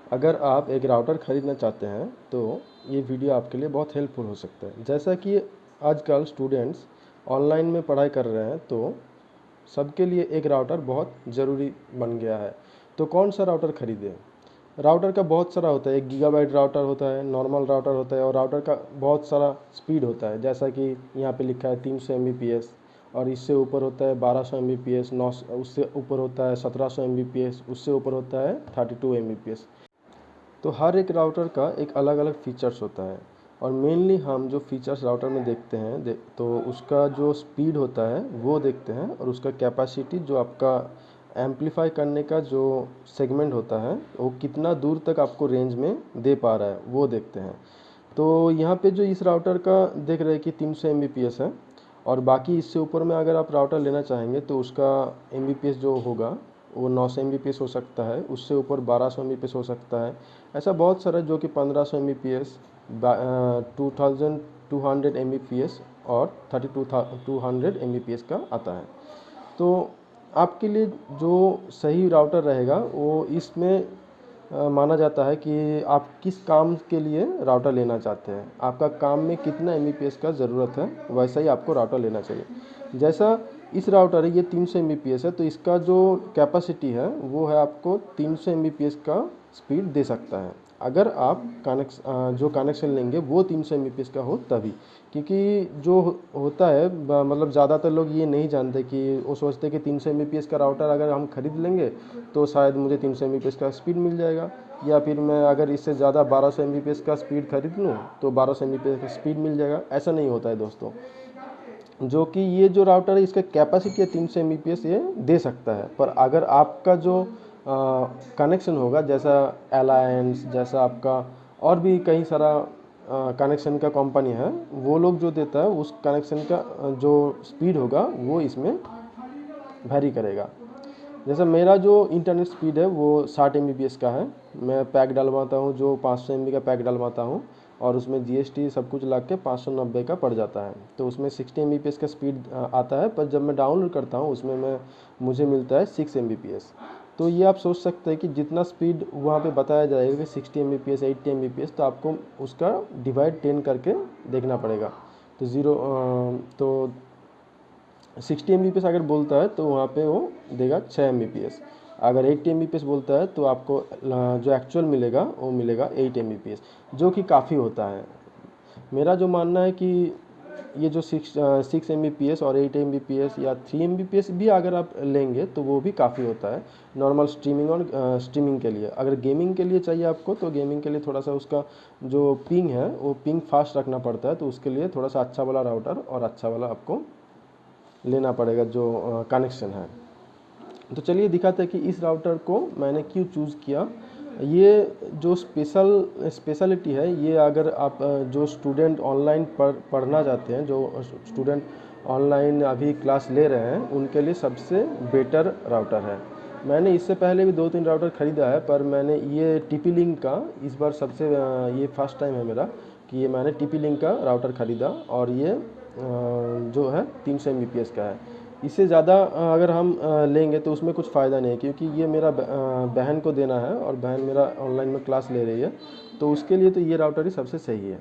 अगर आप एक राउटर ख़रीदना चाहते हैं तो ये वीडियो आपके लिए बहुत हेल्पफुल हो सकता है। जैसा कि आजकल स्टूडेंट्स ऑनलाइन में पढ़ाई कर रहे हैं तो सबके लिए एक राउटर बहुत ज़रूरी बन गया है। तो कौन सा राउटर ख़रीदें? राउटर का बहुत सारा होता है। 1 गीगाबाइट राउटर होता है, नॉर्मल राउटर होता है और राउटर का बहुत सारा स्पीड होता है। जैसा कि यहाँ पे लिखा है 300 Mbps और इससे ऊपर होता है 1200 Mbps, 9 उससे ऊपर होता है 1700 Mbps, उससे ऊपर होता है 32 Mbps। तो हर एक राउटर का एक अलग अलग फीचर्स होता है और मेनली हम जो फीचर्स राउटर में देखते हैं तो उसका जो स्पीड होता है वो देखते हैं और उसका कैपेसिटी जो आपका एम्पलीफाई करने का जो सेगमेंट होता है वो कितना दूर तक आपको रेंज में दे पा रहा है वो देखते हैं। तो यहाँ पे जो इस राउटर का देख रहे हैं कि 300 Mbps है और बाकी इससे ऊपर में अगर आप राउटर लेना चाहेंगे तो उसका Mbps जो होगा वो 900 Mbps हो सकता है, उससे ऊपर 1200 Mbps हो सकता है। ऐसा बहुत सारा जो कि 1500 Mbps, 2200 Mbps और 3200 Mbps का आता है। तो आपके लिए जो सही राउटर रहेगा वो इसमें माना जाता है कि आप किस काम के लिए राउटर लेना चाहते हैं, आपका काम में कितना Mbps का ज़रूरत है, वैसा ही आपको राउटर लेना चाहिए। जैसा इस राउटर है ये 300 Mbps है तो इसका जो कैपेसिटी है वो है आपको 300 Mbps का स्पीड दे सकता है। अगर आप जो कनेक्शन लेंगे वो 300 Mbps का हो तभी, क्योंकि जो होता है मतलब ज़्यादातर लोग ये नहीं जानते कि वो सोचते कि 300 Mbps का राउटर अगर हम खरीद लेंगे तो शायद मुझे 300 Mbps का स्पीड मिल जाएगा, या फिर मैं अगर इससे ज़्यादा 1200 Mbps का स्पीड खरीद लूँ तो 1200 Mbps का स्पीड मिल जाएगा। ऐसा नहीं होता है दोस्तों। जो कि ये जो राउटर है इसका कैपेसिटी है 300 Mbps ये दे सकता है, पर अगर आपका जो कनेक्शन होगा जैसा अलायंस, जैसा आपका और भी कई सारा कनेक्शन का कंपनी है, वो लोग जो देता है उस कनेक्शन का जो स्पीड होगा वो इसमें वैरी करेगा। जैसे मेरा जो इंटरनेट स्पीड है वो 60 Mbps का है। मैं पैक डलवाता हूँ जो 500 MB का पैक डलवाता हूँ और उसमें GST सब कुछ लग के 590 का पड़ जाता है। तो उसमें 60 Mbps का स्पीड आता है, पर जब मैं डाउनलोड करता हूँ उसमें मुझे मिलता है 6 Mbps। तो ये आप सोच सकते हैं कि जितना स्पीड वहाँ पे बताया जाएगा कि 60 Mbps 80 Mbps, तो आपको उसका डिवाइड 10 करके देखना पड़ेगा। तो 60 Mbps अगर बोलता है तो वहाँ पे वो देगा 6 Mbps। अगर 80 Mbps बोलता है तो आपको जो एक्चुअल मिलेगा वो मिलेगा 8 Mbps, जो कि काफ़ी होता है। मेरा जो मानना है कि ये जो 6 Mbps और 8 Mbps या 3 Mbps भी अगर आप लेंगे तो वो भी काफ़ी होता है नॉर्मल स्ट्रीमिंग और स्ट्रीमिंग के लिए। अगर गेमिंग के लिए चाहिए आपको तो गेमिंग के लिए थोड़ा सा उसका जो पिंग है वो पिंग फास्ट रखना पड़ता है, तो उसके लिए थोड़ा सा अच्छा वाला राउटर और अच्छा वाला आपको लेना पड़ेगा जो कनेक्शन है। तो चलिए दिखाते हैं कि इस राउटर को मैंने क्यों चूज़ किया। ये जो स्पेशलिटी है ये अगर आप जो स्टूडेंट ऑनलाइन पढ़ना चाहते हैं, जो स्टूडेंट ऑनलाइन अभी क्लास ले रहे हैं, उनके लिए सबसे बेटर राउटर है। मैंने इससे पहले भी 2-3 राउटर ख़रीदा है, पर मैंने ये TP-Link का इस बार सबसे ये फर्स्ट टाइम है मेरा कि ये मैंने TP-Link का राउटर ख़रीदा और ये जो है 300 Mbps का है। इससे ज़्यादा अगर हम लेंगे तो उसमें कुछ फ़ायदा नहीं है, क्योंकि ये मेरा बहन को देना है और बहन मेरा ऑनलाइन में क्लास ले रही है, तो उसके लिए तो ये राउटर ही सबसे सही है।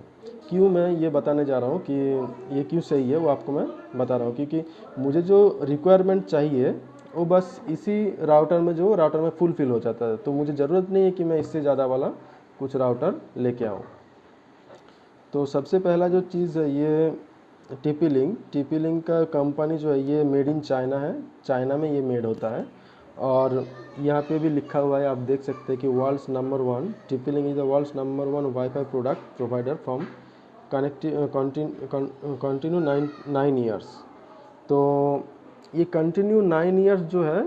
क्यों मैं ये बताने जा रहा हूँ कि ये क्यों सही है, वो आपको मैं बता रहा हूँ। क्योंकि मुझे जो रिक्वायरमेंट चाहिए वो बस इसी राउटर में फुलफ़िल हो जाता है, तो मुझे ज़रूरत नहीं है कि मैं इससे ज़्यादा वाला कुछ राउटर लेके आऊँ। तो सबसे पहला जो चीज़ है ये TP-Link का कंपनी जो है ये मेड इन चाइना है, चाइना में ये मेड होता है। और यहाँ पे भी लिखा हुआ है, आप देख सकते हैं कि world's number 1 TP-Link is the world's number 1 wifi product provider from continue 9 years. तो ये कंटिन्यू 9 ईयर्स जो है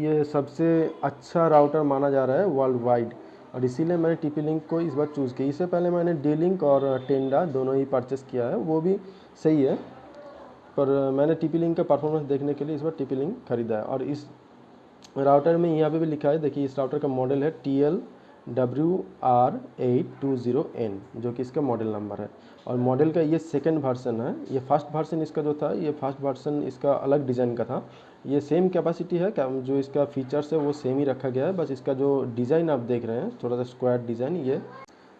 ये सबसे अच्छा राउटर माना जा रहा है वर्ल्ड वाइड, और इसीलिए मैंने TP-Link को इस बार चूज़ किया। इससे पहले मैंने D-Link और टेंडा दोनों ही परचेस किया है, वो भी सही है, पर मैंने TP-Link का परफॉर्मेंस देखने के लिए इस बार TP-Link खरीदा है। और इस राउटर में यहाँ पे भी लिखा है, देखिए इस राउटर का मॉडल है TLWR820N, जो कि इसका मॉडल नंबर है। और मॉडल का ये सेकंड वर्सन है। ये फर्स्ट वर्सन इसका जो था, ये फर्स्ट वर्सन इसका अलग डिज़ाइन का था, ये सेम कैपेसिटी है, जो इसका फीचर्स है वो सेम ही रखा गया है, बस इसका जो डिज़ाइन आप देख रहे हैं थोड़ा सा स्क्वायर डिज़ाइन ये।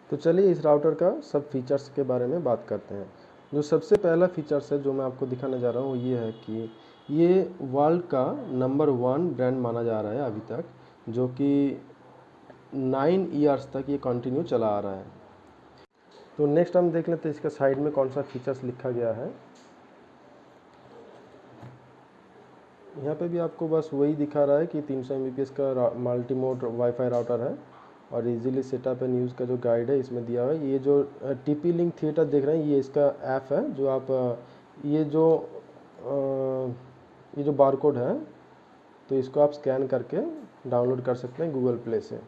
तो चलिए इस राउटर का सब फीचर्स के बारे में बात करते हैं। जो सबसे पहला फीचर्स है जो मैं आपको दिखाने जा रहा हूँ वो ये है कि ये वर्ल्ड का नंबर 1 ब्रांड माना जा रहा है अभी तक, जो कि 9 ईयर्स तक ये कंटिन्यू चला आ रहा है। तो नेक्स्ट हम देख लेते हैं इसका साइड में कौन सा फीचर्स लिखा गया है। यहाँ पे भी आपको बस वही दिखा रहा है कि 300 Mbps का मल्टी मोड वाईफाई राउटर है और इजीली सेटअप एंड यूज़ का जो गाइड है इसमें दिया हुआ है। ये जो TP लिंक थिएटर देख रहे हैं ये इसका ऐप है, जो आप ये जो बारकोड है तो इसको आप स्कैन करके डाउनलोड कर सकते हैं गूगल प्ले से,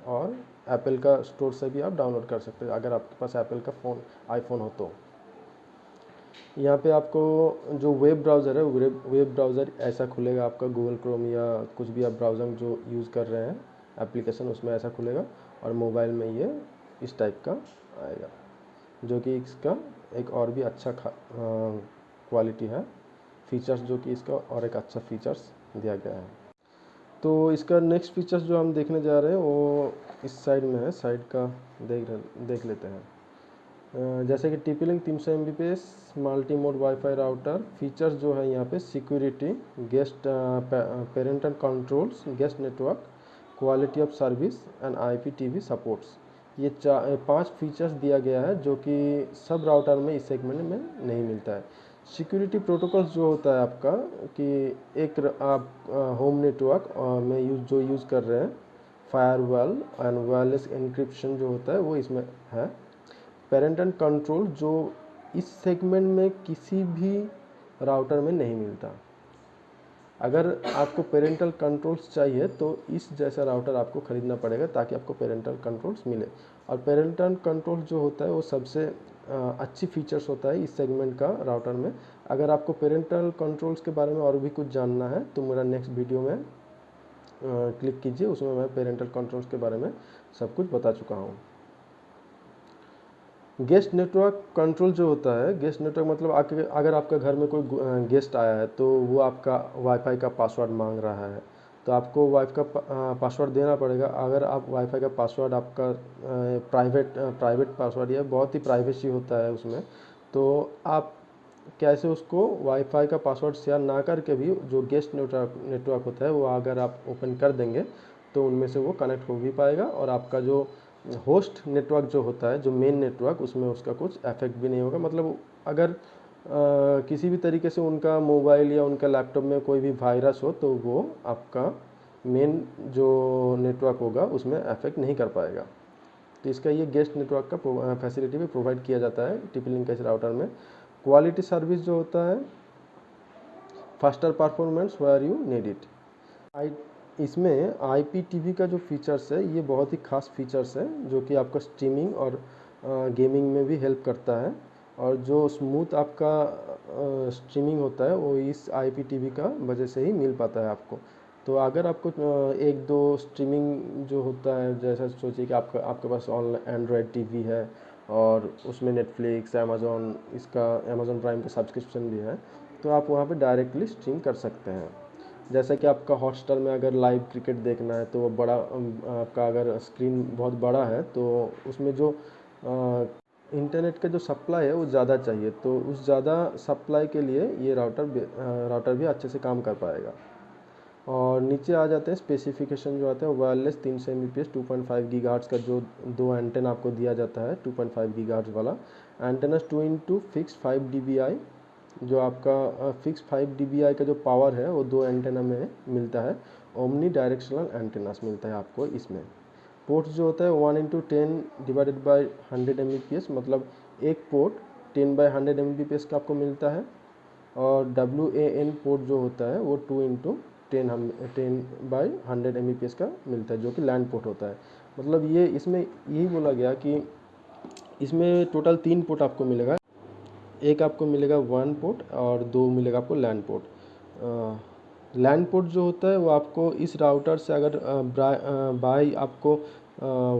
और एप्पल का स्टोर से भी आप डाउनलोड कर सकते हैं अगर आपके पास एप्पल का आईफोन हो तो। यहाँ पे आपको जो वेब ब्राउज़र है वेब ब्राउज़र ऐसा खुलेगा आपका, गूगल क्रोम या कुछ भी आप ब्राउज़र जो यूज़ कर रहे हैं एप्लीकेशन उसमें ऐसा खुलेगा, और मोबाइल में ये इस टाइप का आएगा, जो कि इसका एक और भी अच्छा क्वालिटी है फीचर्स, जो कि इसका और एक अच्छा फीचर्स दिया गया है। तो इसका नेक्स्ट फीचर्स जो हम देखने जा रहे हैं वो इस साइड में है, साइड का देख लेते हैं। जैसे कि TP link 300 Mbps multi mode wifi router features जो है यहाँ पे security, guest parental controls, guest network, quality of service and IPTV supports, ये 5 फीचर्स दिया गया है जो कि सब राउटर में इस सेगमेंट में नहीं मिलता है। सिक्योरिटी प्रोटोकॉल्स जो होता है आपका कि एक आप होम नेटवर्क में यूज़ कर रहे हैं, फायरवॉल एंड वायरलेस एन्क्रिप्शन जो होता है वो इसमें है। पेरेंटल कंट्रोल जो इस सेगमेंट में किसी भी राउटर में नहीं मिलता। अगर आपको पेरेंटल कंट्रोल्स चाहिए तो इस जैसा राउटर आपको ख़रीदना पड़ेगा ताकि आपको पेरेंटल कंट्रोल्स मिले। और पेरेंटल कंट्रोल जो होता है वो सबसे अच्छी फीचर्स होता है इस सेगमेंट का राउटर में। अगर आपको पेरेंटल कंट्रोल्स के बारे में और भी कुछ जानना है तो मेरा नेक्स्ट वीडियो में क्लिक कीजिए, उसमें मैं पेरेंटल कंट्रोल्स के बारे में सब कुछ बता चुका हूँ। गेस्ट नेटवर्क कंट्रोल जो होता है, गेस्ट नेटवर्क मतलब अगर आपका घर में कोई गेस्ट आया है तो वो आपका वाईफाई का पासवर्ड मांग रहा है तो आपको वाईफाई का पासवर्ड देना पड़ेगा। अगर आप वाईफाई का पासवर्ड आपका प्राइवेट पासवर्ड या बहुत ही प्राइवेसी होता है उसमें, तो आप कैसे उसको वाईफाई का पासवर्ड शेयर ना करके भी जो गेस्ट नेटवर्क होता है वो अगर आप ओपन कर देंगे तो उनमें से वो कनेक्ट हो भी पाएगा, और आपका जो होस्ट नेटवर्क जो होता है, जो मेन नेटवर्क, उसमें उसका कुछ इफेक्ट भी नहीं होगा। मतलब अगर किसी भी तरीके से उनका मोबाइल या उनका लैपटॉप में कोई भी वायरस हो तो वो आपका मेन जो नेटवर्क होगा उसमें इफेक्ट नहीं कर पाएगा। तो इसका ये गेस्ट नेटवर्क का फैसिलिटी भी प्रोवाइड किया जाता है TP लिंक के राउटर में। क्वालिटी सर्विस जो होता है, faster performance where you need it. इसमें IPTV का जो फीचर्स है ये बहुत ही खास फीचर्स है जो कि आपका स्ट्रीमिंग और गेमिंग में भी हेल्प करता है, और जो स्मूथ आपका स्ट्रीमिंग होता है वो इस IPTV का वजह से ही मिल पाता है आपको। तो अगर आपको एक दो स्ट्रीमिंग जो होता है, जैसा सोचिए कि आपके पास ऑनलाइन एंड्रॉयड TV है और उसमें नेटफ्लिक्स, अमेज़ॉन प्राइम का सब्सक्रिप्शन भी है, तो आप वहाँ पे डायरेक्टली स्ट्रीम कर सकते हैं। जैसा कि आपका हॉटस्टार में अगर लाइव क्रिकेट देखना है तो वो बड़ा आपका अगर स्क्रीन बहुत बड़ा है तो उसमें जो इंटरनेट का जो सप्लाई है वो ज़्यादा चाहिए, तो उस ज़्यादा सप्लाई के लिए ये राउटर भी अच्छे से काम कर पाएगा। और नीचे आ जाते हैं स्पेसिफिकेशन जो आते हैं, वायरलेस 300 Mbps 2.5 गीगाहर्ट्ज़ का जो 2 एंटेना आपको दिया जाता है, 2.5 गीगाहर्ट्ज़ वाला एंटेना, 2x फिक्स 5 dBi, जो आपका फिक्स 5 dBi का जो पावर है वो 2 एंटेना में मिलता है। ओमनी डायरेक्शनल एंटेनास मिलता है आपको इसमें। पोर्ट्स जो होता है 1x10 डिवाइडेड बाई 100 Mbps, मतलब एक पोर्ट 10/100 Mbps का आपको मिलता है। और WAN पोर्ट जो होता है वो 2x10/100 Mbps का मिलता है, जो कि लैंड पोर्ट होता है। मतलब ये इसमें यही बोला गया कि इसमें टोटल 3 पोर्ट आपको मिलेगा, एक आपको मिलेगा WAN पोर्ट और 2 मिलेगा आपको लैंड पोर्ट। लैंड पोर्ट जो होता है वो आपको इस राउटर से अगर बाय आपको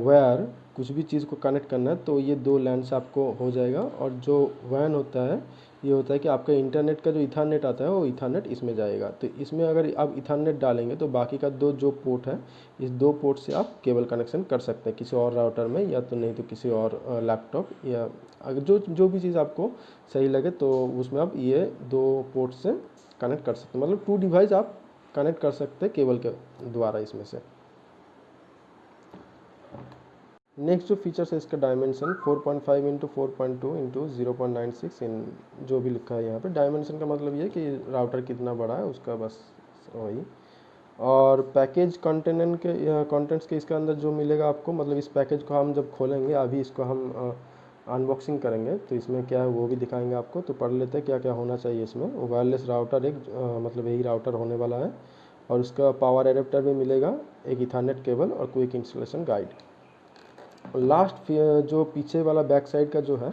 वायर कुछ भी चीज़ को कनेक्ट करना है तो ये 2 लैंड से आपको हो जाएगा, और जो WAN होता है ये होता है कि आपका इंटरनेट का जो इथरनेट आता है वो इथरनेट इसमें जाएगा। तो इसमें अगर आप इथरनेट डालेंगे तो बाकी का दो जो पोर्ट है, इस दो पोर्ट से आप केबल कनेक्शन कर सकते हैं किसी और राउटर में, या तो नहीं तो किसी और लैपटॉप, या अगर जो भी चीज़ आपको सही लगे तो उसमें आप ये दो पोर्ट से कनेक्ट कर सकते हैं। मतलब 2 डिवाइस आप कनेक्ट कर सकते हैं केबल के द्वारा इसमें से। नेक्स्ट जो फीचर्स है इसका डायमेंशन 4.5 इंटू 4.2 इंटू 0.96 इन जो भी लिखा है यहाँ पे। डायमेंशन का मतलब ये कि राउटर कितना बड़ा है उसका, बस वही। और पैकेज कंटेंट्स के इसके अंदर जो मिलेगा आपको, मतलब इस पैकेज को हम जब खोलेंगे, अभी इसको हम अनबॉक्सिंग करेंगे तो इसमें क्या है वो भी दिखाएंगे आपको। तो पढ़ लेते हैं क्या क्या होना चाहिए इसमें। वायरलेस राउटर एक मतलब यही राउटर होने वाला है, और उसका पावर एडेप्टर भी मिलेगा, एक इथरनेट केबल और क्विक इंस्टॉलेशन गाइड। लास्ट जो पीछे वाला बैक साइड का जो है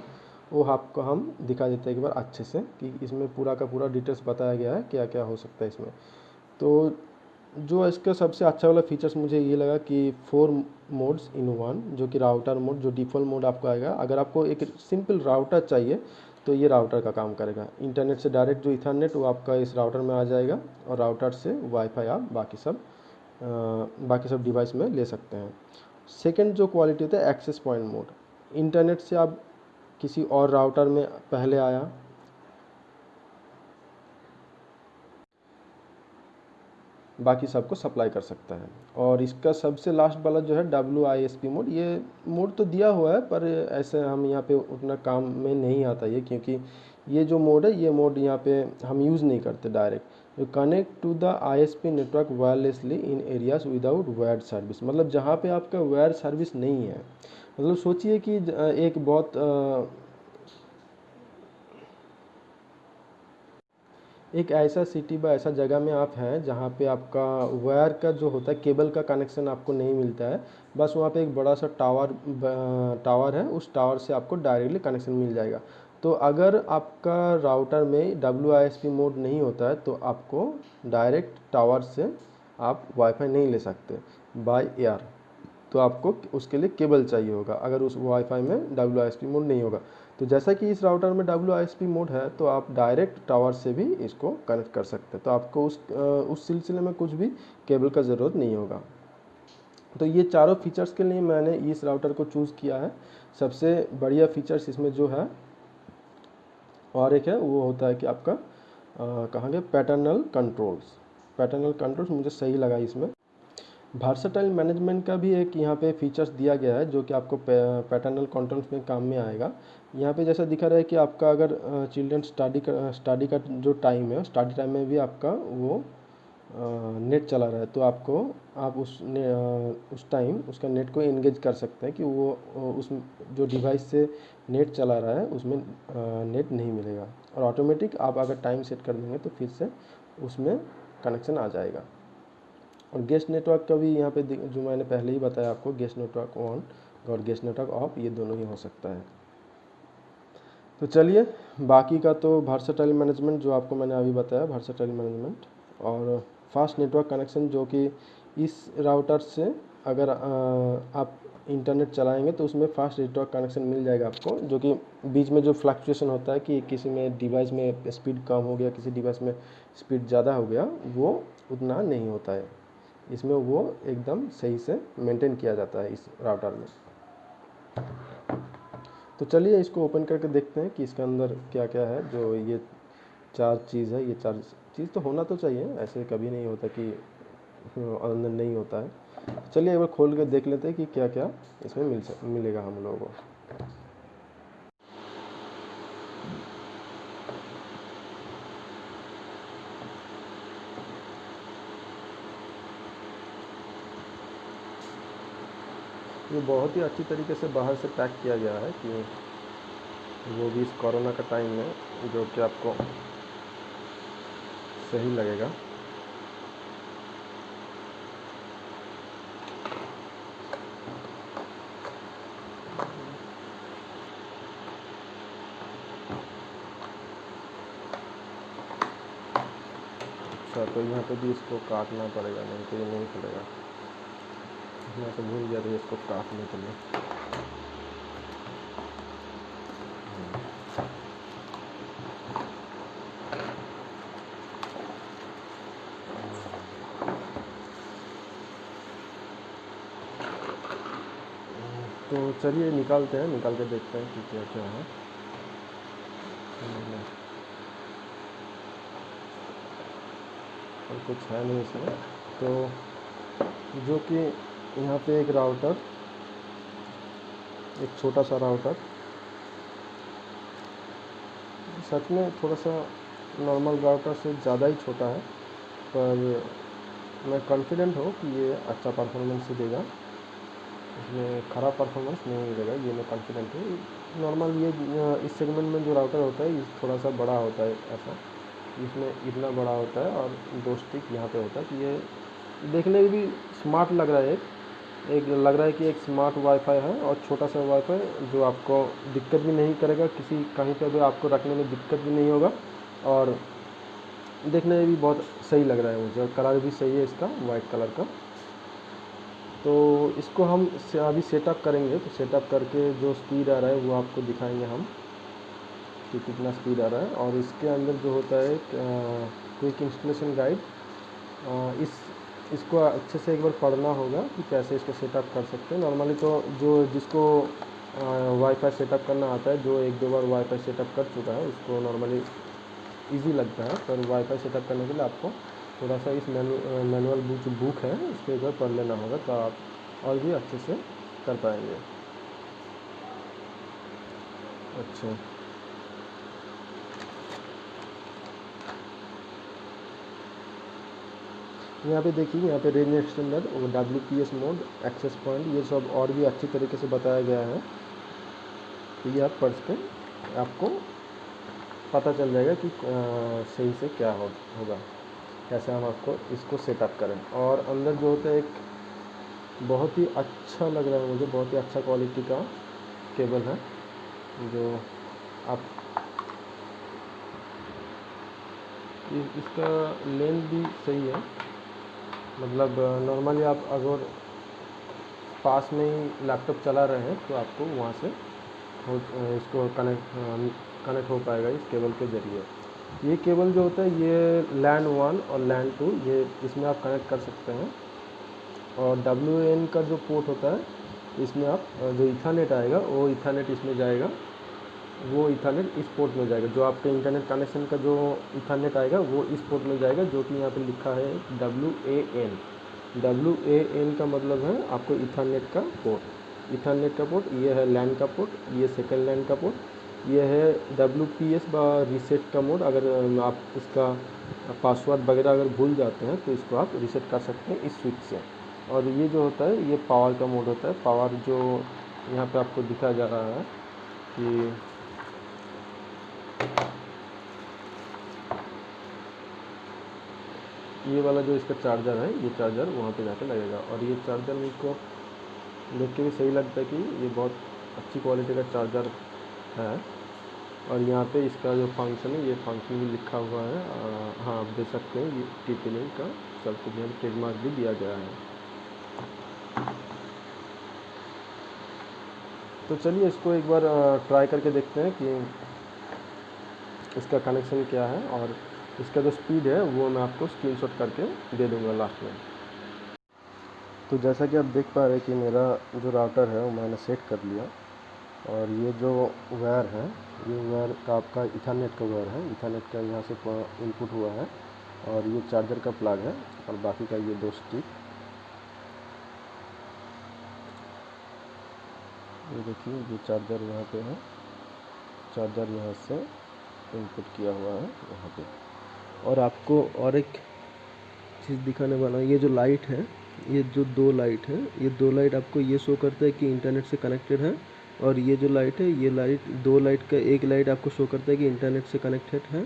वो आपको हम दिखा देते हैं एक बार अच्छे से, कि इसमें पूरा का पूरा डिटेल्स बताया गया है क्या क्या हो सकता है इसमें। तो जो इसका सबसे अच्छा वाला फीचर्स मुझे ये लगा कि 4 मोड्स इन वन, जो कि राउटर मोड, जो डिफ़ॉल्ट मोड आपको आएगा। अगर आपको एक सिंपल राउटर चाहिए तो ये राउटर का काम करेगा। इंटरनेट से डायरेक्ट जो इथरनेट वो आपका इस राउटर में आ जाएगा, और राउटर से वाईफाई आप बाकी सब डिवाइस में ले सकते हैं। सेकंड जो क्वालिटी होता है एक्सेस पॉइंट मोड, इंटरनेट से आप किसी और राउटर में पहले आया, बाकी सबको सप्लाई कर सकता है। और इसका सबसे लास्ट वाला जो है WISP मोड, ये मोड तो दिया हुआ है पर ऐसे हम यहाँ पे उतना काम में नहीं आता ये, क्योंकि ये जो मोड है ये मोड यहाँ पे हम यूज़ नहीं करते direct. Connect to the ISP network wirelessly in areas without wired service, मतलब जहाँ पे आपका वायर सर्विस नहीं है। मतलब सोचिए कि एक बहुत एक ऐसा सिटी व ऐसा जगह में आप हैं जहाँ पे आपका वायर का जो होता है केबल का कनेक्शन आपको नहीं मिलता है, बस वहाँ पे एक बड़ा सा टावर है, उस टावर से आपको डायरेक्टली कनेक्शन मिल जाएगा। तो अगर आपका राउटर में WISP मोड नहीं होता है तो आपको डायरेक्ट टावर से आप वाईफाई नहीं ले सकते बाय एयर, तो आपको उसके लिए केबल चाहिए होगा अगर उस वाईफाई में WISP मोड नहीं होगा। तो जैसा कि इस राउटर में WISP मोड है तो आप डायरेक्ट टावर से भी इसको कनेक्ट कर सकते हैं, तो आपको उस सिलसिले में कुछ भी केबल का ज़रूरत नहीं होगा। तो ये चारों फीचर्स के लिए मैंने इस राउटर को चूज़ किया है। सबसे बढ़िया फीचर्स इसमें जो है और एक है वो होता है कि आपका कहेंगे पैटर्नल कंट्रोल्स मुझे सही लगा इसमें। वर्सेटाइल मैनेजमेंट का भी एक यहाँ पे फीचर्स दिया गया है जो कि आपको पैटर्नल कंट्रोल्स में काम में आएगा। यहाँ पे जैसा दिखा रहा है कि आपका अगर चिल्ड्रन स्टडी का जो टाइम है, स्टडी टाइम में भी आपका वो नेट चला रहा है, तो आप उस टाइम उसका नेट को एंगेज कर सकते हैं कि वो उस जो डिवाइस से नेट चला रहा है उसमें नेट नहीं मिलेगा, और ऑटोमेटिक आप अगर टाइम सेट कर देंगे तो फिर से उसमें कनेक्शन आ जाएगा। और गेस्ट नेटवर्क का भी यहाँ पे जो मैंने पहले ही बताया आपको, गेस्ट नेटवर्क ऑन और गेस्ट नेटवर्क ऑफ ये दोनों ही हो सकता है। तो चलिए बाकी का तो वर्सेटाइल मैनेजमेंट जो आपको मैंने अभी बताया, वर्सेटाइल मैनेजमेंट और फास्ट नेटवर्क कनेक्शन, जो कि इस राउटर से अगर आप इंटरनेट चलाएंगे तो उसमें फास्ट नेटवर्क कनेक्शन मिल जाएगा आपको, जो कि बीच में जो फ्लक्चुएशन होता है कि किसी में डिवाइस में स्पीड कम हो गया, किसी डिवाइस में स्पीड ज़्यादा हो गया, वो उतना नहीं होता है इसमें, वो एकदम सही से मेंटेन किया जाता है इस राउटर में। तो चलिए इसको ओपन करके देखते हैं कि इसके अंदर क्या क्या है। जो ये 4 चीज़ है, ये 4 चीज़ तो होना तो चाहिए, ऐसे कभी नहीं होता कि अंदर नहीं होता है। चलिए एक बार खोल के देख लेते हैं कि क्या क्या इसमें मिलेगा हम लोगों को। ये बहुत ही अच्छी तरीके से बाहर से पैक किया गया है, कि वो भी इस कोरोना का टाइम में, जो कि आपको सही लगेगा। अच्छा, तो यहाँ पे भी इसको काटना पड़ेगा, नहीं तो ये नहीं खुलेगा। मैं तो भूल गया था इसको काटने के लिए। तो चलिए निकालते हैं, निकाल के देखते हैं कि क्या क्या है। और कुछ है नहीं इसमें। तो जो कि यहाँ पे एक राउटर, एक छोटा सा राउटर, सच में थोड़ा सा नॉर्मल राउटर से ज़्यादा ही छोटा है, पर मैं कॉन्फिडेंट हूँ कि ये अच्छा परफॉर्मेंस ही देगा, इसमें ख़राब परफॉर्मेंस नहीं मिलेगा, ये मैं कॉन्फिडेंट हूँ। नॉर्मल ये इस सेगमेंट में जो राउटर होता है ये थोड़ा सा बड़ा होता है, ऐसा इसमें इतना बड़ा होता है और 2 स्टिक यहाँ पे होता है। तो ये देखने में भी स्मार्ट लग रहा है, एक लग रहा है कि एक स्मार्ट वाईफाई है और छोटा सा वाईफाई जो आपको दिक्कत भी नहीं करेगा, किसी कहीं पे भी आपको रखने में दिक्कत भी नहीं होगा, और देखने में भी बहुत सही लग रहा है मुझे, और कलर भी सही है इसका, वाइट कलर का। तो इसको हम अभी सेटअप करेंगे, तो सेटअप करके जो स्पीड आ रहा है वो आपको दिखाएंगे हम कि कितना स्पीड आ रहा है। और इसके अंदर जो होता है क्विक इंस्टॉलेशन गाइड, इसको अच्छे से एक बार पढ़ना होगा कि कैसे इसको सेटअप कर सकते हैं। नॉर्मली तो जो जिसको वाईफाई सेटअप करना आता है, जो 1-2 बार वाईफाई सेटअप कर चुका है, उसको नॉर्मली इजी लगता है, पर वाईफाई सेटअप करने के लिए आपको थोड़ा सा इस मैनुअल बुक है इसके ऊपर पढ़ लेना होगा, तो आप और भी अच्छे से कर पाएंगे। अच्छा, यहाँ पे देखिए, यहाँ पे range extender, WPS mode, access point, ये सब और भी अच्छी तरीके से बताया गया है। तो ये आप पढ़ के आपको पता चल जाएगा कि सही से क्या होगा, कैसे हम आपको इसको सेटअप करें। और अंदर जो होता है एक बहुत ही अच्छा लग रहा है मुझे, बहुत ही अच्छा क्वालिटी का केबल है, जो आप इसका लेंथ भी सही है, मतलब नॉर्मली आप अगर पास में ही लैपटॉप चला रहे हैं तो आपको वहाँ से इसको कनेक्ट हो पाएगा इस केबल के ज़रिए। ये केबल जो होता है ये लैन 1 और लैन 2 ये इसमें आप कनेक्ट कर सकते हैं। और WAN का जो पोर्ट होता है इसमें आप जो इथरनेट आएगा वो इथरनेट इसमें जाएगा, वो इथरनेट इस पोर्ट में जाएगा। जो आपके इंटरनेट कनेक्शन का जो इथरनेट आएगा वो इस पोर्ट में जाएगा, जो कि यहाँ पे लिखा है WAN। WAN का मतलब है आपको इथरनेट का पोर्ट, इथरनेट का पोर्ट, ये है लैन का पोर्ट, ये सेकंड लैन का पोर्ट, ये है WPS रीसेट का मोड। अगर आप इसका पासवर्ड वगैरह अगर भूल जाते हैं तो इसको आप रीसेट कर सकते हैं इस स्विच से। और ये जो होता है ये पावर का मोड होता है, पावर जो यहाँ पे आपको दिखाया जा रहा है कि ये वाला जो इसका चार्जर है, ये चार्जर वहाँ पे जाके लगेगा। और ये चार्जर मेरे को देख के भी सही लगता है कि ये बहुत अच्छी क्वालिटी का चार्जर है। और यहाँ पे इसका जो फंक्शन है, ये फंक्शन भी लिखा हुआ है, हाँ आप देख सकते हैं, ये TP-Link का सब कुछ यहाँ ट्रेडमार्क भी दिया गया है। तो चलिए इसको एक बार ट्राई करके देखते हैं कि इसका कनेक्शन क्या है, और इसका जो स्पीड है वो मैं आपको स्क्रीनशॉट करके दे दूँगा लास्ट में। तो जैसा कि आप देख पा रहे हैं कि मेरा जो राउटर है वो मैंने सेट कर लिया, और ये जो वायर है ये वायर का आपका इथरनेट का वायर है, इथरनेट का यहाँ से इनपुट हुआ है, और ये चार्जर का प्लग है, और बाकी का ये 2 स्टिक, ये देखिए ये चार्जर यहाँ पे है, चार्जर यहाँ से इनपुट किया हुआ है यहाँ पे। और आपको और एक चीज़ दिखाने वाला हूँ, ये जो लाइट है, ये जो 2 लाइट है, ये 2 लाइट आपको ये शो करता है कि इंटरनेट से कनेक्टेड है, और ये जो लाइट है, ये लाइट 2 लाइट का एक लाइट आपको शो करता है कि इंटरनेट से कनेक्टेड है,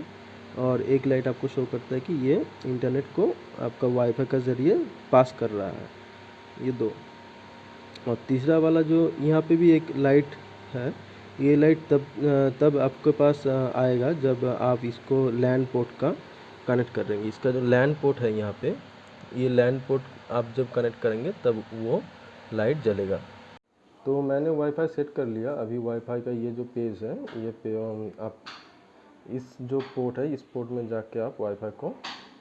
और एक लाइट आपको शो करता है कि ये इंटरनेट को आपका वाईफाई का ज़रिए पास कर रहा है, ये 2। और तीसरा वाला जो यहाँ पे भी एक लाइट है, ये लाइट तब आपके पास आएगा जब आप इसको लैन पोर्ट का कनेक्ट करेंगे। इसका जो लैन पोर्ट है यहाँ पे, ये लैन पोर्ट आप जब कनेक्ट करेंगे तब वो लाइट जलेगा। तो मैंने वाईफाई सेट कर लिया। अभी वाईफाई का ये जो पेज है, ये पे आप इस जो पोर्ट है, इस पोर्ट में जाके आप वाईफाई को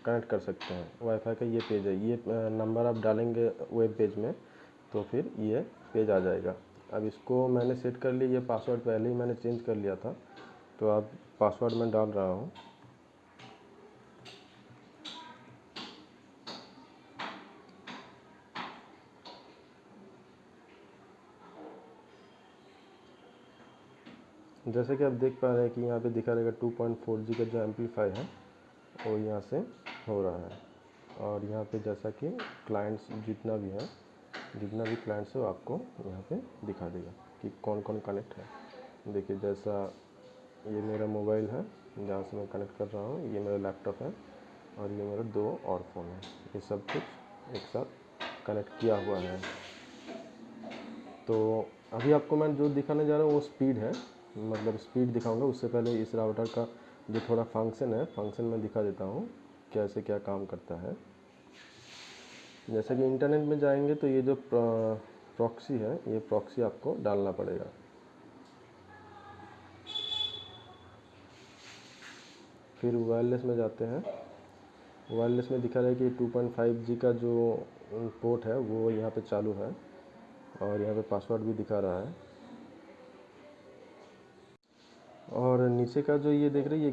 कनेक्ट कर सकते हैं। वाईफाई का ये पेज है, ये नंबर आप डालेंगे वेब पेज में तो फिर ये पेज आ जाएगा। अब इसको मैंने सेट कर लिया, ये पासवर्ड पहले ही मैंने चेंज कर लिया था, तो अब पासवर्ड मैं डाल रहा हूँ। जैसे कि आप देख पा रहे हैं कि यहाँ पे दिखा रहेगा 2.4G का जो एम्पलीफाई है वो यहाँ से हो रहा है। और यहाँ पे जैसा कि क्लाइंट्स जितना भी क्लाइंट्स है वो आपको यहाँ पे दिखा देगा कि कौन कौन कनेक्ट है। देखिए जैसा ये मेरा मोबाइल है जहाँ से मैं कनेक्ट कर रहा हूँ, ये मेरा लैपटॉप है और ये मेरा 2 और फ़ोन है, ये सब कुछ एक साथ कनेक्ट किया हुआ है। तो अभी आपको मैं जो दिखाने जा रहा हूँ वो स्पीड है, मतलब स्पीड दिखाऊंगा। उससे पहले इस राउटर का जो थोड़ा फंक्शन मैं दिखा देता हूँ कैसे क्या काम करता है। जैसे कि इंटरनेट में जाएंगे तो ये जो प्रॉक्सी है, ये प्रॉक्सी आपको डालना पड़ेगा। फिर वायरलेस में जाते हैं। वायरलेस में दिखा रहा है कि 2.5G का जो पोर्ट है वो यहाँ पे चालू है और यहाँ पे पासवर्ड भी दिखा रहा है। और नीचे का जो ये देख रहे हैं ये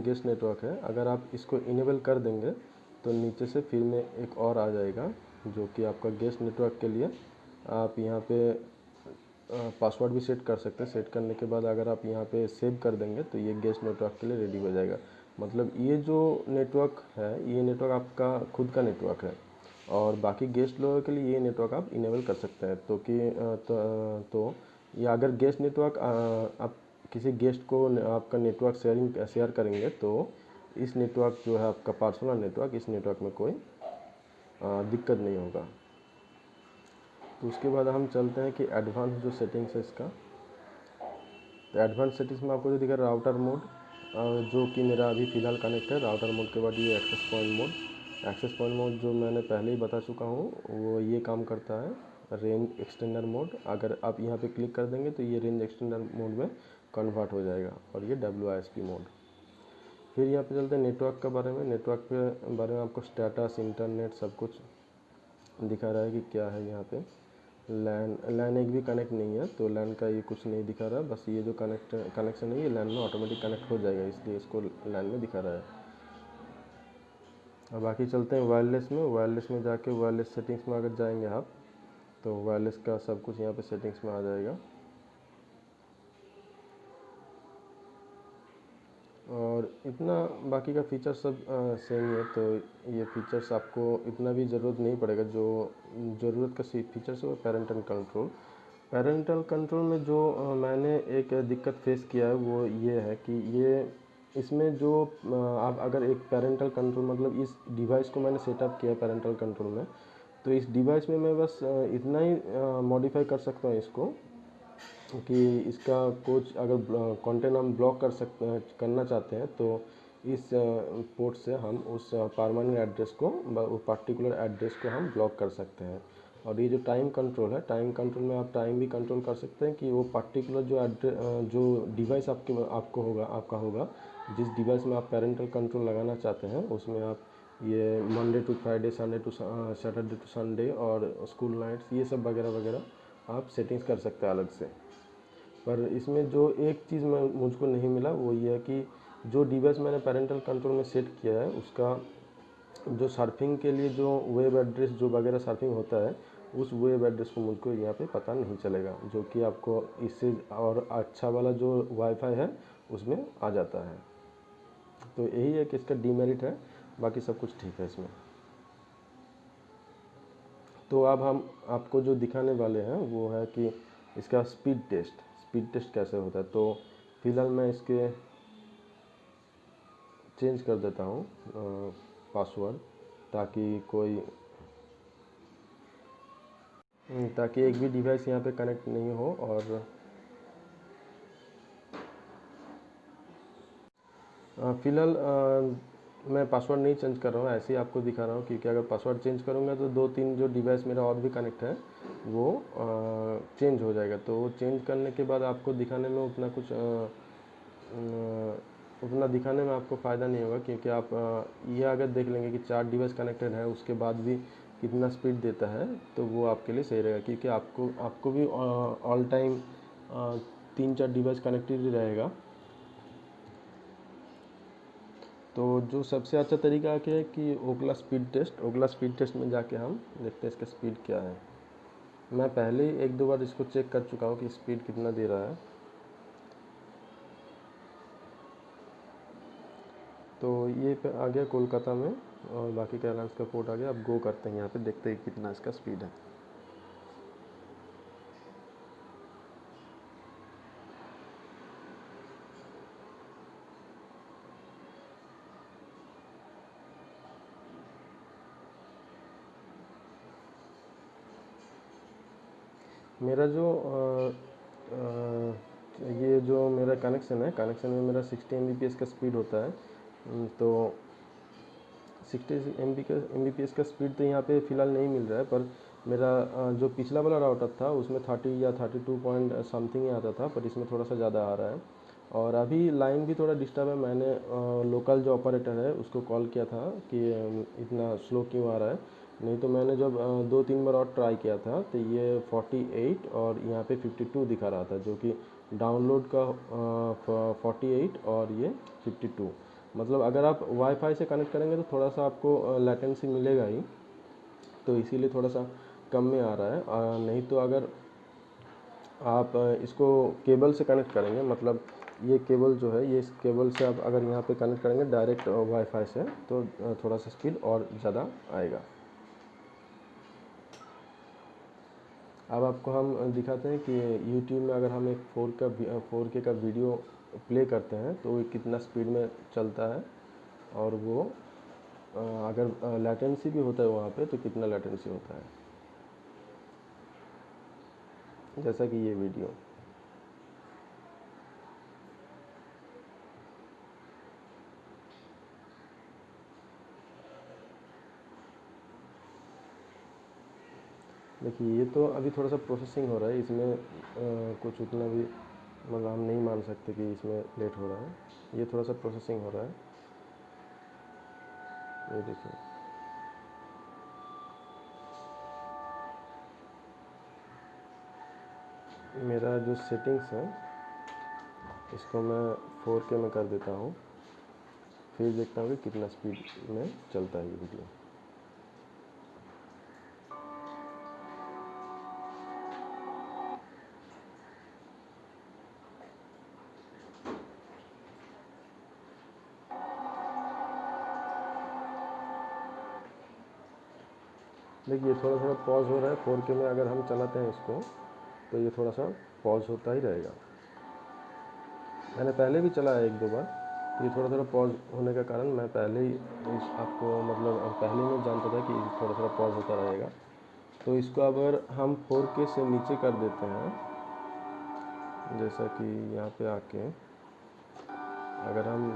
गेस्ट नेटवर्क है। अगर आप इसको इनेबल कर देंगे तो नीचे से फिर में एक और आ जाएगा जो कि आपका गेस्ट नेटवर्क के लिए आप यहाँ पे पासवर्ड भी सेट कर सकते हैं। सेट करने के बाद अगर आप यहाँ पे सेव कर देंगे तो ये गेस्ट नेटवर्क के लिए रेडी हो जाएगा। मतलब ये जो नेटवर्क है ये नेटवर्क आपका खुद का नेटवर्क है और बाकी गेस्ट लोगों के लिए ये नेटवर्क आप इनेबल कर सकते हैं। तो ये अगर गेस्ट नेटवर्क आप किसी गेस्ट को आपका नेटवर्क शेयर करेंगे तो इस नेटवर्क जो है आपका पर्सनल नेटवर्क, इस नेटवर्क में कोई दिक्कत नहीं होगा। तो उसके बाद हम चलते हैं कि एडवांस जो सेटिंग्स है इसका। तो एडवांस सेटिंग्स में आपको जो दिखा राउटर मोड, जो कि मेरा अभी फ़िलहाल कनेक्ट है। राउटर मोड के बाद ये एक्सेस पॉइंट मोड जो मैंने पहले ही बता चुका हूँ वो ये काम करता है। रेंज एक्सटेंडर मोड, अगर आप यहाँ पे क्लिक कर देंगे तो ये रेंज एक्सटेंडर मोड में कन्वर्ट हो जाएगा। और ये WISP मोड। फिर यहाँ पे चलते हैं नेटवर्क के बारे में। नेटवर्क के बारे में आपको स्टेटस, इंटरनेट सब कुछ दिखा रहा है कि क्या है। यहाँ पे लैन एक भी कनेक्ट नहीं है तो लैन का ये कुछ नहीं दिखा रहा है। बस ये जो कनेक्शन है ये लैन में ऑटोमेटिक कनेक्ट हो जाएगा, इसलिए इसको लैन में दिखा रहा है। अब बाकी चलते हैं वायरलेस में। वायरलेस में जाके वायरलेस सेटिंग्स में अगर जाएंगे आप तो वायरलेस का सब कुछ यहाँ पे सेटिंग्स में आ जाएगा। और इतना बाकी का फीचर सब सेम है, तो ये फीचर्स आपको इतना भी ज़रूरत नहीं पड़ेगा। जो ज़रूरत का फीचर्स है वो पेरेंटल कंट्रोल में जो मैंने एक दिक्कत फेस किया है वो ये है कि ये इसमें जो आप अगर एक पेरेंटल कंट्रोल, मतलब इस डिवाइस को मैंने सेटअप किया पेरेंटल कंट्रोल में, तो इस डिवाइस में मैं बस इतना ही मॉडिफाई कर सकता हूँ इसको कि इसका कुछ अगर कंटेंट हम ब्लॉक करना चाहते हैं तो इस पोर्ट से हम उस परमानेंट एड्रेस को, वो पर्टिकुलर एड्रेस को हम ब्लॉक कर सकते हैं। और ये जो टाइम कंट्रोल है, टाइम कंट्रोल में आप टाइम भी कंट्रोल कर सकते हैं कि वो पर्टिकुलर जो डिवाइस आपका होगा, जिस डिवाइस में आप पेरेंटल कंट्रोल लगाना चाहते हैं उसमें आप ये Monday to Friday, Sunday to Saturday to Sunday और स्कूल नाइट्स, ये सब वगैरह वगैरह आप सेटिंग्स कर सकते हैं अलग से। पर इसमें जो एक चीज़ मुझको नहीं मिला वो ये है कि जो डिवाइस मैंने पेरेंटल कंट्रोल में सेट किया है उसका जो सर्फिंग के लिए जो वेब एड्रेस जो वगैरह सर्फिंग होता है, उस वेब एड्रेस को मुझको यहाँ पे पता नहीं चलेगा, जो कि आपको इससे और अच्छा वाला जो वाईफाई है उसमें आ जाता है। तो यही है कि इसका डीमेरिट है, बाकी सब कुछ ठीक है इसमें। तो अब हम आपको जो दिखाने वाले हैं वो है कि इसका स्पीड टेस्ट कैसे होता है। तो फिलहाल मैं इसके चेंज कर देता हूँ पासवर्ड, ताकि एक भी डिवाइस यहाँ पे कनेक्ट नहीं हो। और फिलहाल मैं पासवर्ड नहीं चेंज कर रहा हूँ, ऐसे ही आपको दिखा रहा हूँ, क्योंकि अगर पासवर्ड चेंज करूँगा तो 2-3 जो डिवाइस मेरा और भी कनेक्ट है वो चेंज हो जाएगा। तो वो चेंज करने के बाद आपको दिखाने में उतना दिखाने में आपको फ़ायदा नहीं होगा, क्योंकि आप ये अगर देख लेंगे कि 4 डिवाइस कनेक्टेड है उसके बाद भी कितना स्पीड देता है, तो वो आपके लिए सही रहेगा, क्योंकि आपको भी ऑल टाइम 3-4 डिवाइस कनेक्टेड ही रहेगा। तो जो सबसे अच्छा तरीका क्या है कि ओगला स्पीड टेस्ट में जाके हम देखते हैं इसका स्पीड क्या है। मैं पहले ही 1-2 बार इसको चेक कर चुका हूँ कि स्पीड कितना दे रहा है। तो ये आ गया कोलकाता में, और बाकी का एयरलाइंस का पोर्ट आ गया। अब गो करते हैं, यहाँ पे देखते हैं कितना इसका स्पीड है। मेरा जो ये जो मेरा कनेक्शन में मेरा 60 Mbps का स्पीड होता है। तो 60 Mbps का स्पीड तो यहाँ पे फ़िलहाल नहीं मिल रहा है, पर मेरा जो पिछला वाला राउटर था उसमें 30 या 32 पॉइंट समथिंग ही आता था, पर इसमें थोड़ा सा ज़्यादा आ रहा है। और अभी लाइन भी थोड़ा डिस्टर्ब है। मैंने लोकल जो ऑपरेटर है उसको कॉल किया था कि इतना स्लो क्यों आ रहा है। नहीं तो मैंने जब 2-3 बार और ट्राई किया था तो ये 48 और यहाँ पे 52 दिखा रहा था, जो कि डाउनलोड का 48 और ये 52। मतलब अगर आप वाईफाई से कनेक्ट करेंगे तो थोड़ा सा आपको लेटेंसी मिलेगा ही, तो इसीलिए थोड़ा सा कम में आ रहा है। नहीं तो अगर आप इसको केबल से कनेक्ट करेंगे, मतलब ये केबल जो है, ये इस केबल से आप अगर यहाँ पे कनेक्ट करेंगे डायरेक्ट वाईफाई से, तो थोड़ा सा स्पीड और ज़्यादा आएगा। अब आपको हम दिखाते हैं कि YouTube में अगर हम एक 4K का वीडियो प्ले करते हैं तो वो कितना स्पीड में चलता है, और वो अगर लेटेंसी भी होता है वहाँ पे तो कितना लेटेंसी होता है, जैसा कि ये वीडियो। देखिए ये तो अभी थोड़ा सा प्रोसेसिंग हो रहा है, इसमें कुछ उतना भी मतलब हम नहीं मान सकते कि इसमें लेट हो रहा है। ये थोड़ा सा प्रोसेसिंग हो रहा है, ये देखिए। मेरा जो सेटिंग्स है इसको मैं 4K में कर देता हूँ, फिर देखता हूँ कि कितना स्पीड में चलता है ये वीडियो। देखिए थोड़ा थोड़ा पॉज हो रहा है। 4K में अगर हम चलाते हैं इसको तो ये थोड़ा सा पॉज होता ही रहेगा। मैंने पहले भी चलाया 1-2 बार, ये थोड़ा थोड़ा पॉज होने का कारण मैं पहले ही आपको मतलब पहले ही मैं जानता था कि थोड़ा थोड़ा पॉज होता रहेगा। तो इसको अगर हम 4K से नीचे कर देते हैं, जैसा कि यहाँ पे आके अगर हम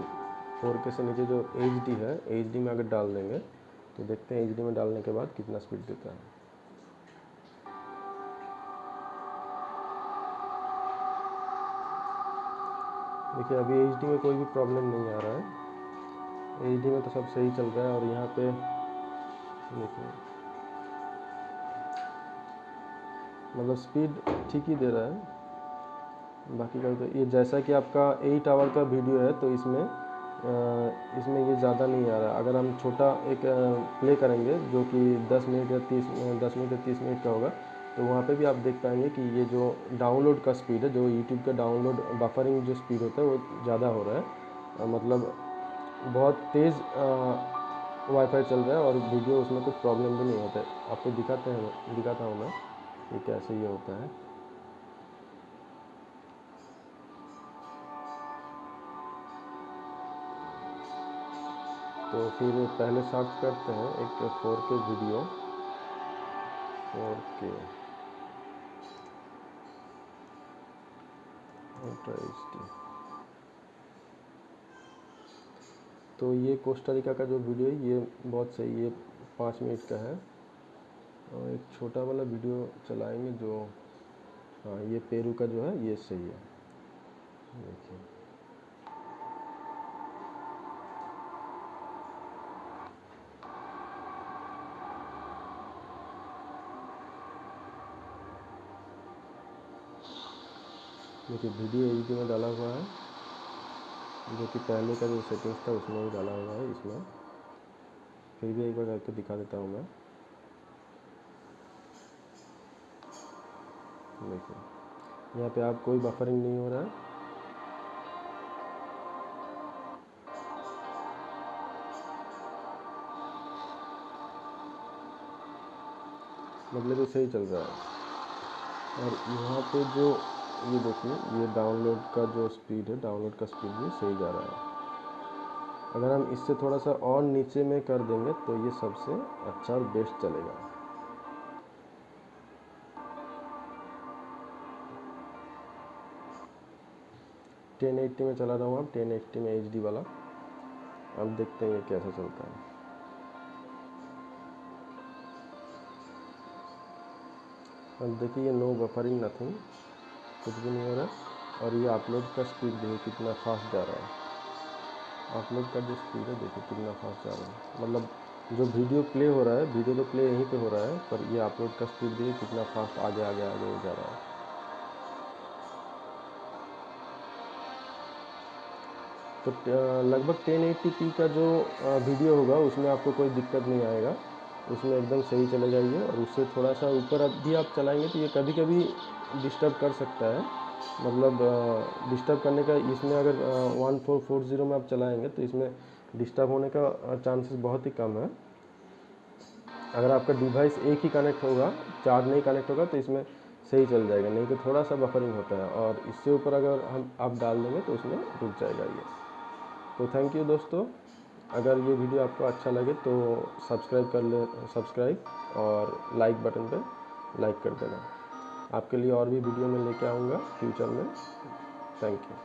4K से नीचे जो HD है, HD में अगर डाल देंगे तो देखते हैं HD में डालने के बाद कितना स्पीड देता है। देखिए अभी HD में कोई भी प्रॉब्लम नहीं आ रहा है, HD में तो सब सही चल रहा है। और यहाँ पे देखिए मतलब स्पीड ठीक ही दे रहा है। बाकी का तो ये जैसा कि आपका 8 आवर का वीडियो है तो इसमें ये ज़्यादा नहीं आ रहा है। अगर हम छोटा एक प्ले करेंगे जो कि 10 मिनट या 30 मिनट का होगा, तो वहाँ पे भी आप देख पाएंगे कि ये जो डाउनलोड का स्पीड है, जो यूट्यूब का डाउनलोड बफरिंग जो स्पीड होता है वो ज़्यादा हो रहा है। मतलब बहुत तेज़ वाईफाई चल रहा है और वीडियो उसमें कुछ प्रॉब्लम भी नहीं होता है। आपको दिखाता हूँ मैं कि कैसे ये होता है। तो फिर पहले सर्च करते हैं एक 4K video, 4K ultra HD। तो ये कोस्टा रिका का जो वीडियो है ये बहुत सही, ये 5 मिनट का है। और एक छोटा वाला वीडियो चलाएंगे जो, हाँ ये पेरू का जो है ये सही है। देखिए देखिए वीडियो एच में डाला हुआ है, जो कि पहले का जो सेटिंग्स था उसमें ही डाला हुआ है इसमें। फिर भी एक बार करके दिखा देता हूँ मैं। देखिए यहाँ पे आप कोई बफरिंग नहीं हो रहा है। मतलब ये सही चल रहा है। और यहाँ पे जो ये देखिए, ये डाउनलोड का जो स्पीड है, डाउनलोड का स्पीड भी सही जा रहा है। अगर हम इससे थोड़ा सा और नीचे में कर देंगे तो ये सबसे अच्छा और बेस्ट चलेगा। टेन एट्टी में चला रहा हूँ, अब 1080 में HD वाला। अब देखते हैं ये कैसा चलता है। अब देखिए ये नो बफरिंग नथिंग, कुछ भी नहीं हो रहा है। और ये अपलोड का स्पीड देखिए कितना फास्ट जा रहा है। अपलोड का जो स्पीड है देखिए कितना फास्ट जा रहा है। मतलब जो वीडियो प्ले हो रहा है, वीडियो तो प्ले यहीं पे हो रहा है, पर ये अपलोड का स्पीड देखिए कितना फास्ट आगे आगे आगे जा रहा है। तो लगभग 1080p का जो वीडियो होगा उसमें आपको कोई दिक्कत नहीं आएगा, उसमें एकदम सही चले जाइए। और उससे थोड़ा सा ऊपर भी आप चलाएंगे तो ये कभी कभी डिस्टर्ब कर सकता है। मतलब डिस्टर्ब करने का इसमें अगर 1440 में आप चलाएंगे तो इसमें डिस्टर्ब होने का चांसेस बहुत ही कम है। अगर आपका डिवाइस एक ही कनेक्ट होगा, चार्ज नहीं कनेक्ट होगा, तो इसमें सही चल जाएगा, नहीं तो थोड़ा सा बफरिंग होता है। और इससे ऊपर अगर हम आप डाल देंगे तो उसमें रुक जाएगा ये। तो थैंक यू दोस्तों, अगर ये वीडियो आपको अच्छा लगे तो सब्सक्राइब कर ले, सब्सक्राइब और लाइक बटन पे लाइक कर देना। आपके लिए और भी वीडियो मैं लेके आऊँगा फ्यूचर में। Thank you.